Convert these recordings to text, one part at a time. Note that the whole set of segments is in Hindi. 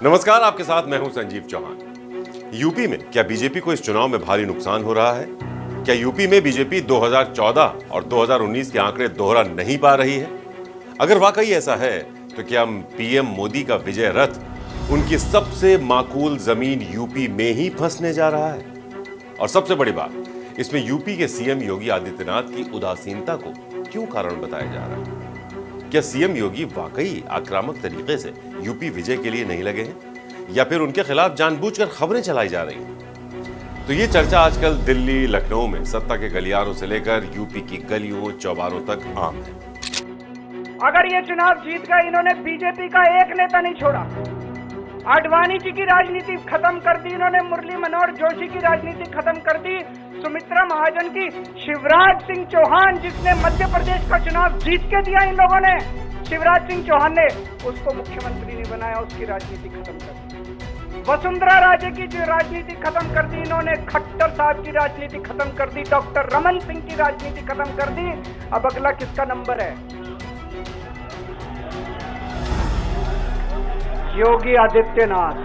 नमस्कार, आपके साथ मैं हूं संजीव चौहान। यूपी में क्या बीजेपी को इस चुनाव में भारी नुकसान हो रहा है? क्या यूपी में बीजेपी 2014 और 2019 के आंकड़े दोहरा नहीं पा रही है? अगर वाकई ऐसा है तो क्या पीएम मोदी का विजय रथ उनकी सबसे माकूल जमीन यूपी में ही फंसने जा रहा है? और सबसे बड़ी बात, इसमें यूपी के सीएम योगी आदित्यनाथ की उदासीनता को क्यों कारण बताया जा रहा है? क्या सीएम योगी वाकई आक्रामक तरीके से यूपी विजय के लिए नहीं लगे हैं या फिर उनके खिलाफ जानबूझकर खबरें चलाई जा रही हैं? तो ये चर्चा आजकल दिल्ली, लखनऊ में सत्ता के गलियारों से लेकर यूपी की गलियों चौबारों तक आम है। अगर ये चुनाव जीत गए, इन्होंने बीजेपी का एक नेता नहीं छोड़ा। आडवाणी जी की राजनीति खत्म कर दी इन्होंने, मुरली मनोहर जोशी की राजनीति खत्म कर दी, सुमित्रा महाजन की, शिवराज सिंह चौहान जिसने मध्य प्रदेश का चुनाव जीत के दिया इन लोगों ने, शिवराज सिंह चौहान ने उसको मुख्यमंत्री नहीं बनाया, उसकी राजनीति खत्म कर दी। वसुंधरा राजे की जो राजनीति खत्म कर दी इन्होंने, खट्टर साहब की राजनीति खत्म कर दी, डॉक्टर रमन सिंह की राजनीति खत्म कर दी। अब अगला किसका नंबर है? योगी आदित्यनाथ।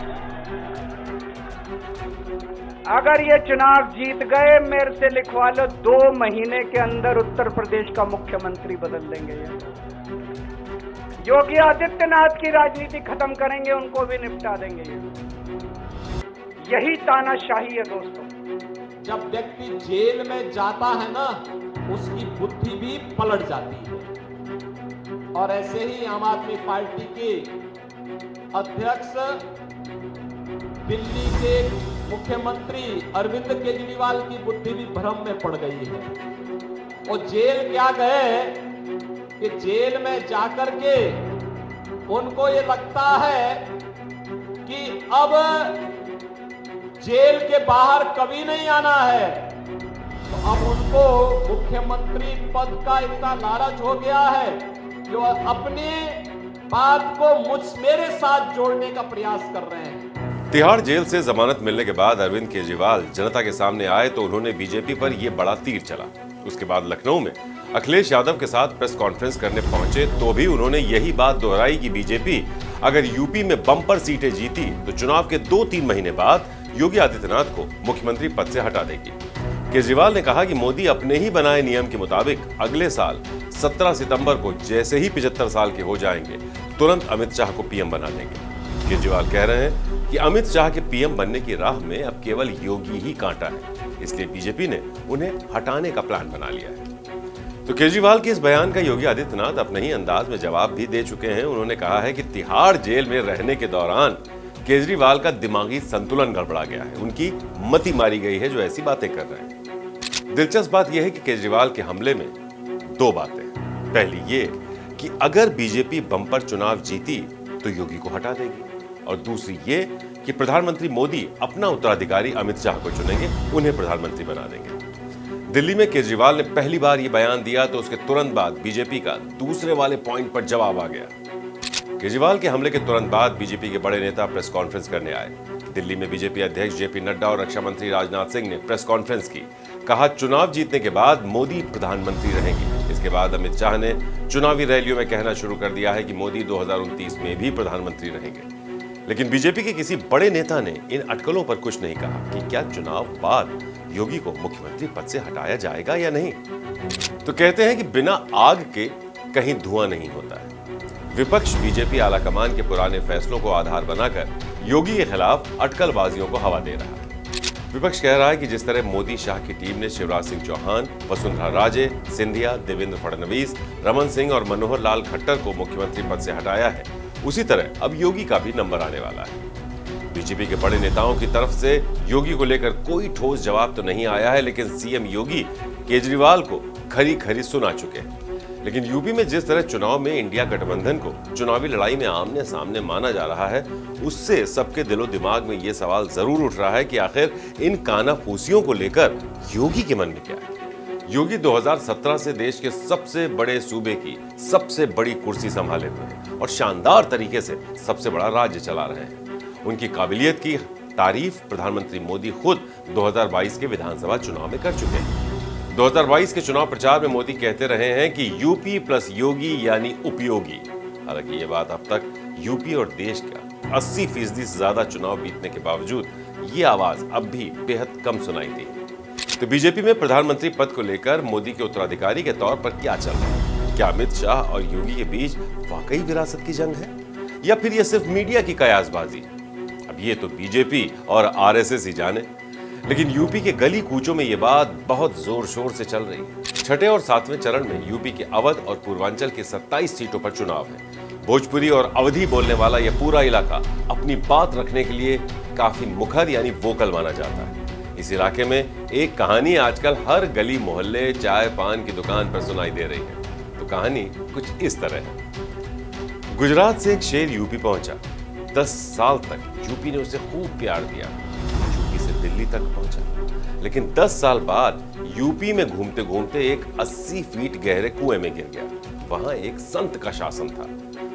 अगर ये चुनाव जीत गए, मेरे से लिखवा लो, 2 महीने के अंदर उत्तर प्रदेश का मुख्यमंत्री बदल देंगे ये। योगी आदित्यनाथ की राजनीति खत्म करेंगे, उनको भी निपटा देंगे ये। यही तानाशाही है दोस्तों। जब व्यक्ति जेल में जाता है ना, उसकी बुद्धि भी पलट जाती है। और ऐसे ही आम आदमी पार्टी के अध्यक्ष दिल्ली के मुख्यमंत्री अरविंद केजरीवाल की बुद्धि भी भ्रम में पड़ गई है। वो जेल क्या गए कि जेल में जाकर के उनको ये लगता है कि अब जेल के बाहर कभी नहीं आना है, तो अब उनको मुख्यमंत्री पद का इतना लालच हो गया है कि वो अपनी बात को मेरे साथ जोड़ने का प्रयास कर रहे हैं। तिहाड़ जेल से जमानत मिलने के बाद अरविंद केजरीवाल जनता के सामने आए तो उन्होंने बीजेपी पर यह बड़ा तीर चला। उसके बाद लखनऊ में अखिलेश यादव के साथ प्रेस कॉन्फ्रेंस करने पहुंचे तो भी उन्होंने यही बात दोहराई कि बीजेपी अगर यूपी में बम्पर सीटें जीती तो चुनाव के 2-3 महीने बाद योगी आदित्यनाथ को मुख्यमंत्री पद से हटा देगी। केजरीवाल ने कहा कि मोदी अपने ही बनाए नियम के मुताबिक अगले साल 17 सितंबर को जैसे ही 75 साल के हो जाएंगे, तुरंत अमित शाह को पीएम बना देंगे। केजरीवाल कह रहे हैं कि अमित शाह के पीएम बनने की राह में अब केवल योगी ही कांटा है, इसलिए बीजेपी ने उन्हें हटाने का प्लान बना लिया है। तो केजरीवाल के इस बयान का योगी आदित्यनाथ अपने ही अंदाज में जवाब भी दे चुके हैं। उन्होंने कहा है कि तिहाड़ जेल में रहने के दौरान केजरीवाल का दिमागी संतुलन गड़बड़ा गया है, उनकी मति मारी गई है जो ऐसी बातें कर रहे हैं। दिलचस्प बात यह है कि केजरीवाल के हमले में 2 बातें हैं। पहली ये कि अगर बीजेपी बम्पर चुनाव जीती तो योगी को हटा देगी, और दूसरी ये कि प्रधानमंत्री मोदी अपना उत्तराधिकारी अमित शाह को चुनेंगे, उन्हें प्रधानमंत्री बना देंगे। दिल्ली में केजरीवाल ने पहली बार ये बयान दिया तो उसके तुरंत बाद बीजेपी का दूसरे वाले पॉइंट पर जवाब आ गया। केजरीवाल के हमले के तुरंत बाद बीजेपी के बड़े नेता प्रेस कॉन्फ्रेंस करने आए। दिल्ली में बीजेपी अध्यक्ष जेपी नड्डा और रक्षा मंत्री राजनाथ सिंह ने प्रेस कॉन्फ्रेंस की। कहा, चुनाव जीतने के बाद मोदी प्रधानमंत्री रहेंगे। इसके बाद अमित शाह ने चुनावी रैलियों में कहना शुरू कर दिया है कि मोदी 2029 में भी प्रधानमंत्री रहेंगे। लेकिन बीजेपी के किसी बड़े नेता ने इन अटकलों पर कुछ नहीं कहा कि क्या चुनाव बाद योगी को मुख्यमंत्री पद से हटाया जाएगा या नहीं। तो कहते हैं कि बिना आग के कहीं धुआं नहीं होता है। विपक्ष बीजेपी आलाकमान के पुराने फैसलों को आधार बनाकर योगी के खिलाफ अटकलबाजियों को हवा दे रहा है। विपक्ष कह रहा है कि जिस तरह मोदी शाह की टीम ने शिवराज सिंह चौहान, वसुंधरा राजे, सिंधिया, देवेंद्र फडणवीस, रमन सिंह और मनोहर लाल खट्टर को मुख्यमंत्री पद से हटाया है, उसी तरह अब योगी का भी नंबर आने वाला है। बीजेपी के बड़े नेताओं की तरफ से योगी को लेकर कोई ठोस जवाब तो नहीं आया है, लेकिन सीएम योगी केजरीवाल को खरी खरी सुना चुके हैं। लेकिन यूपी में जिस तरह चुनाव में इंडिया गठबंधन को चुनावी लड़ाई में आमने सामने माना जा रहा है, उससे सबके दिलो दिमाग में यह सवाल जरूर उठ रहा है कि आखिर इन कानाफूसियों को लेकर योगी के मन में क्या है। योगी 2017 से देश के सबसे बड़े सूबे की सबसे बड़ी कुर्सी संभाले हुए और शानदार तरीके से सबसे बड़ा राज्य चला रहे हैं। उनकी काबिलियत की तारीफ प्रधानमंत्री मोदी खुद 2022 के विधानसभा चुनाव में कर चुके हैं। 2022 के चुनाव प्रचार में मोदी कहते रहे हैं कि यूपी प्लस योगी यानी उपयोगी। हालांकि ये बात अब तक यूपी और देश का 80% से ज्यादा चुनाव जीतने के बावजूद ये आवाज अब भी बेहद कम सुनाई दी। तो बीजेपी में प्रधानमंत्री पद को लेकर मोदी के उत्तराधिकारी के तौर पर क्या चल रहा है? क्या अमित शाह और योगी के बीच वाकई विरासत की जंग है या फिर यह सिर्फ मीडिया की कयासबाजी? अब ये तो बीजेपी और आरएसएस ही जाने, लेकिन यूपी के गली कूचों में ये बात बहुत जोर शोर से चल रही है। छठे और सातवें चरण में यूपी के अवध और पूर्वांचल के 27 सीटों पर चुनाव है। भोजपुरी और अवधी बोलने वाला यह पूरा इलाका अपनी बात रखने के लिए काफी मुखर यानी वोकल माना जाता है। इस इलाके में एक कहानी आजकल हर गली मोहल्ले चाय पान की दुकान पर सुनाई दे रही है। तो कहानी कुछ इस तरह है। गुजरात से एक शेर यूपी पहुंचा। 10 साल तक यूपी ने उसे खूब प्यार दिया। यूपी से दिल्ली तक पहुंचा, लेकिन 10 साल बाद यूपी में घूमते घूमते एक 80 फीट गहरे कुएं में गिर गया। वहां एक संत का शासन था।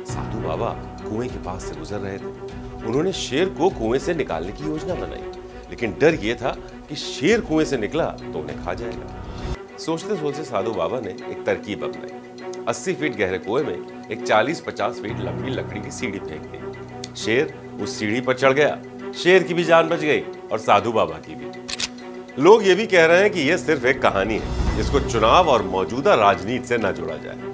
साधु बाबा कुएं के पास से गुजर रहे थे। उन्होंने शेर को कुएं से निकालने की योजना बनाई, लेकिन डर यह था कि शेर कुएं से निकला तो उन्हें खा जाएगा। सोचते सोचते साधु बाबा ने एक तरकीब अपनाई। 80 फीट गहरे कुएं में एक 40-50 फीट लंबी लकड़ी की सीढ़ी फेंक दी। शेर उस सीढ़ी पर चढ़ गया। शेर की भी जान बच गई और साधु बाबा की भी। लोग ये भी कह रहे हैं कि यह सिर्फ एक कहानी है, जिसको चुनाव और मौजूदा राजनीति से न जोड़ा जाए।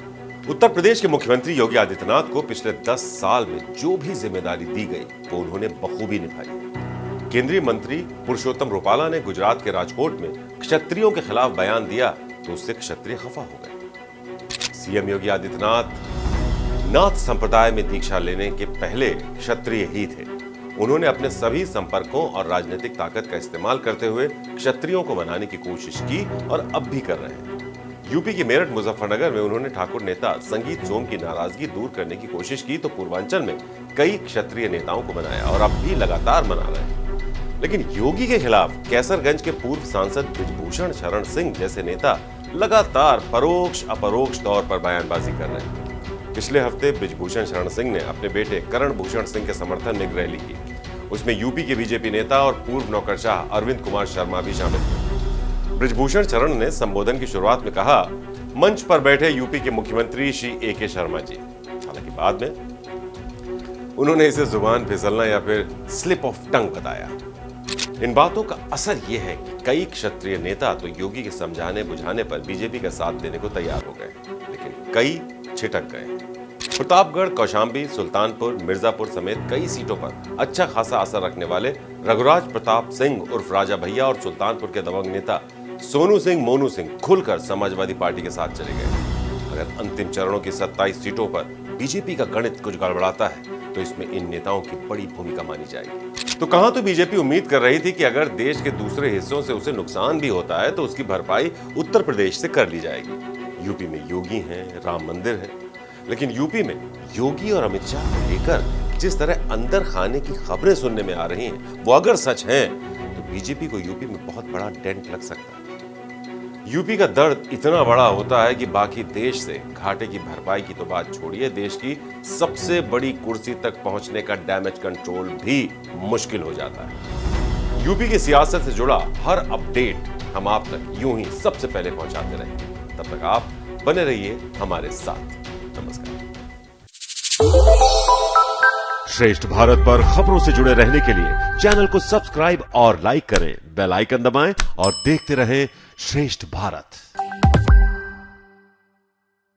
उत्तर प्रदेश के मुख्यमंत्री योगी आदित्यनाथ को पिछले 10 साल में जो भी जिम्मेदारी दी गई वो उन्होंने बखूबी निभाई। केंद्रीय मंत्री पुरुषोत्तम रूपाला ने गुजरात के राजकोट में क्षत्रियों के खिलाफ बयान दिया तो उससे क्षत्रिय खफा हो गए। सीएम योगी आदित्यनाथ नाथ संप्रदाय में दीक्षा लेने के पहले क्षत्रिय ही थे। उन्होंने अपने सभी संपर्कों और राजनीतिक ताकत का इस्तेमाल करते हुए क्षत्रियों को मनाने की कोशिश की और अब भी कर रहे हैं। यूपी के मेरठ मुजफ्फरनगर में उन्होंने ठाकुर नेता संगीत सोम की नाराजगी दूर करने की कोशिश की तो पूर्वांचल में कई क्षत्रिय नेताओं को मनाया और अब भी लगातार मना रहे हैं। लेकिन योगी के खिलाफ कैसरगंज के पूर्व सांसद बृजभूषण शरण सिंह जैसे नेता लगातार परोक्ष अपरोक्ष तौर पर बयानबाजी कर रहे हैं। पिछले हफ्ते बृजभूषण शरण सिंह ने अपने बेटे करण भूषण सिंह के समर्थन में एक रैली की। उसमें यूपी के बीजेपी नेता और पूर्व नौकरशाह अरविंद कुमार शर्मा भी शामिल थे। बृजभूषण शरण ने संबोधन की शुरुआत में कहा, मंच पर बैठे यूपी के मुख्यमंत्री श्री AK शर्मा जी। हालांकि बाद में उन्होंने इसे जुबान फिसलना या फिर स्लिप ऑफ टंग बताया। इन बातों का असर यह है कि कई क्षत्रिय नेता तो योगी के समझाने बुझाने पर बीजेपी का साथ देने को तैयार हो गए, लेकिन कई छिटक गए। प्रतापगढ़, कौशाम्बी, सुल्तानपुर, मिर्जापुर समेत कई सीटों पर अच्छा खासा असर रखने वाले रघुराज प्रताप सिंह उर्फ राजा भैया और सुल्तानपुर के दबंग नेता सोनू सिंह मोनू सिंह खुलकर समाजवादी पार्टी के साथ चले गए। अगर अंतिम चरणों की 27 सीटों पर बीजेपी का गणित कुछ गड़बड़ाता है तो इसमें इन नेताओं की बड़ी भूमिका मानी जाएगी। तो कहां तो बीजेपी उम्मीद कर रही थी कि अगर देश के दूसरे हिस्सों से उसे नुकसान भी होता है तो उसकी भरपाई उत्तर प्रदेश से कर ली जाएगी। यूपी में योगी हैं, राम मंदिर है, लेकिन यूपी में योगी और अमित शाह को लेकर जिस तरह अंदर खाने की खबरें सुनने में आ रही हैं, वो अगर सच हैं तो बीजेपी को यूपी में बहुत बड़ा डेंट लग सकता है। यूपी का दर्द इतना बड़ा होता है कि बाकी देश से घाटे की भरपाई की तो बात छोड़िए, देश की सबसे बड़ी कुर्सी तक पहुंचने का डैमेज कंट्रोल भी मुश्किल हो जाता है। यूपी की सियासत से जुड़ा हर अपडेट हम आप तक यूं ही सबसे पहले पहुंचाते रहेंगे। तब तक आप बने रहिए हमारे साथ। नमस्कार। श्रेष्ठ भारत पर खबरों से जुड़े रहने के लिए चैनल को सब्सक्राइब और लाइक करें, बेल आइकन दबाएं और देखते रहें श्रेष्ठ भारत।